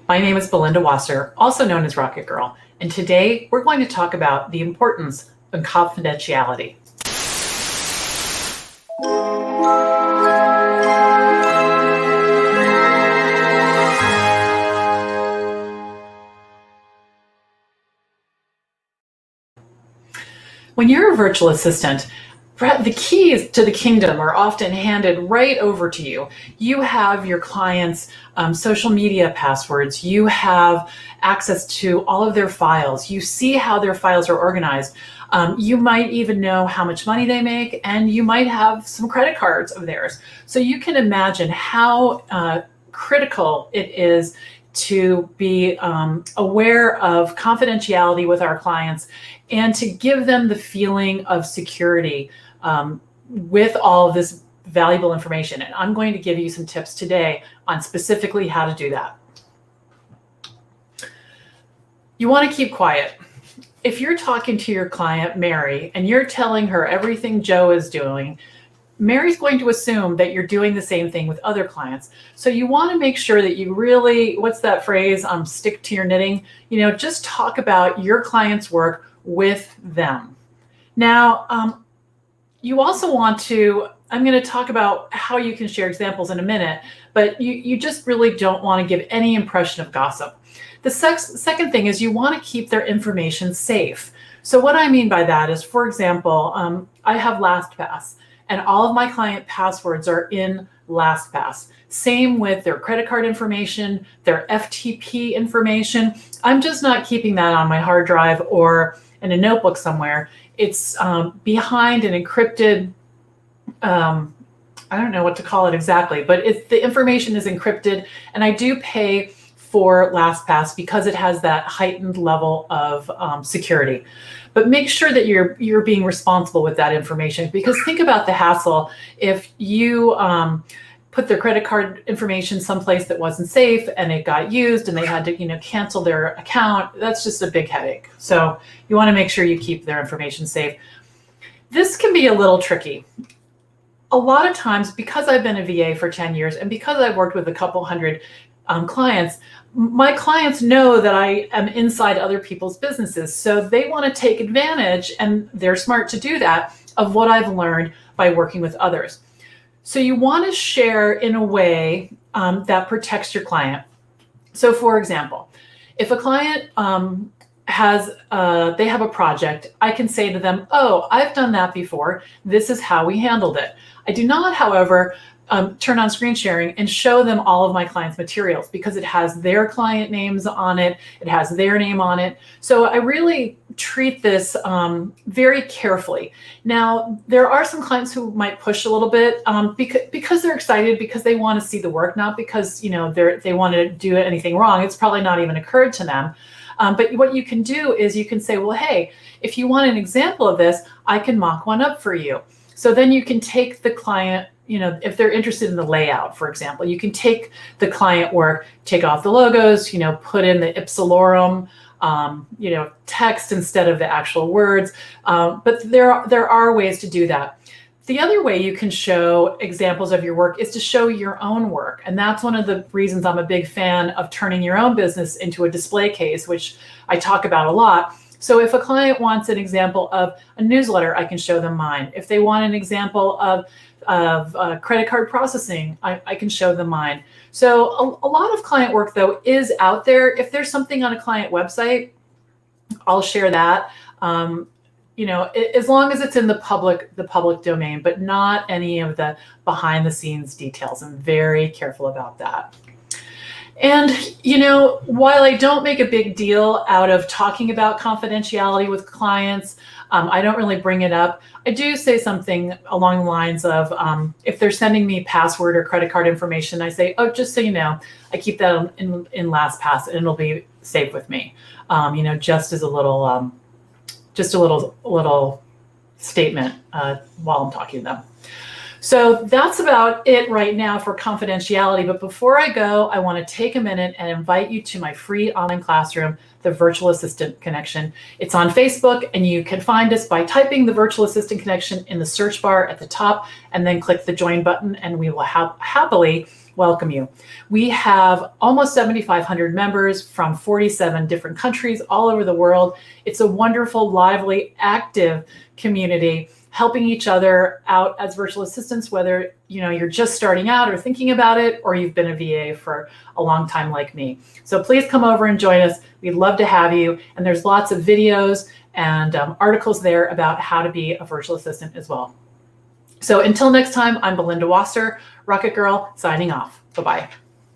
My name is Belinda Wasser, also known as Rocket Girl, and today we're going to talk about the importance of confidentiality. When you're a virtual assistant, the keys to the kingdom are often handed right over to you. You have your clients' social media passwords. You have access to all of their files. You see how their files are organized. You might even know how much money they make, and you might have some credit cards of theirs. So you can imagine how critical it is to be aware of confidentiality with our clients and to give them the feeling of security with all of this valuable information. And I'm going to give you some tips today on specifically how to do that. You want to keep quiet. If you're talking to your client, Mary, and you're telling her everything Joe is doing, Mary's going to assume that you're doing the same thing with other clients. So you want to make sure that you really, what's that phrase? Stick to your knitting. Just talk about your client's work with them. Now, you also want to, I'm going to talk about how you can share examples in a minute, but you just really don't want to give any impression of gossip. The second thing is you want to keep their information safe. So what I mean by that is, for example, I have LastPass. And all of my client passwords are in LastPass. Same with their credit card information, their FTP information. I'm just not keeping that on my hard drive or in a notebook somewhere. It's behind an encrypted, I don't know what to call it exactly, but the information is encrypted, and I do pay for LastPass because it has that heightened level of security. But make sure that you're being responsible with that information, because think about the hassle if you put their credit card information someplace that wasn't safe and it got used and they had to cancel their account. That's just a big headache. So you want to make sure you keep their information safe. This can be a little tricky. A lot of times, because I've been a VA for 10 years and because I've worked with a couple hundred clients, my clients know that I am inside other people's businesses. So they want to take advantage, and they're smart to do that, of what I've learned by working with others. So you want to share in a way that protects your client. So for example, if a client they have a project, I can say to them, oh, I've done that before. This is how we handled it. I do not, however, turn on screen sharing and show them all of my clients' materials, because it has their client names on it. It has their name on it. So I really treat this very carefully. Now, there are some clients who might push a little bit because they're excited, because they want to see the work, not because they want to do anything wrong. It's probably not even occurred to them. But what you can do is you can say, well, hey, if you want an example of this, I can mock one up for you. So then you can take the client, if they're interested in the layout, for example, you can take the client work, take off the logos, put in the ipsilorum, text instead of the actual words. But there are ways to do that. The other way you can show examples of your work is to show your own work. And that's one of the reasons I'm a big fan of turning your own business into a display case, which I talk about a lot. So if a client wants an example of a newsletter, I can show them mine. If they want an example of credit card processing, I can show them mine. So a lot of client work, though, is out there. If there's something on a client website, I'll share that. As long as it's in the public domain, but not any of the behind the scenes details. I'm very careful about that. And, while I don't make a big deal out of talking about confidentiality with clients, I don't really bring it up. I do say something along the lines of, if they're sending me password or credit card information, I say, oh, just so you know, I keep that in LastPass and it'll be safe with me. Just as a little, little statement while I'm talking to them. So that's about it right now for confidentiality. But before I go, I want to take a minute and invite you to my free online classroom, the Virtual Assistant Connection. It's on Facebook, and you can find us by typing the Virtual Assistant Connection in the search bar at the top, and then click the join button, and we will happily welcome you. We have almost 7,500 members from 47 different countries all over the world. It's a wonderful, lively, active community, helping each other out as virtual assistants, whether you're just starting out or thinking about it, or you've been a VA for a long time like me. So please come over and join us. We'd love to have you. And there's lots of videos and articles there about how to be a virtual assistant as well. So until next time, I'm Belinda Wasser, Rocket Girl, signing off. Bye-bye.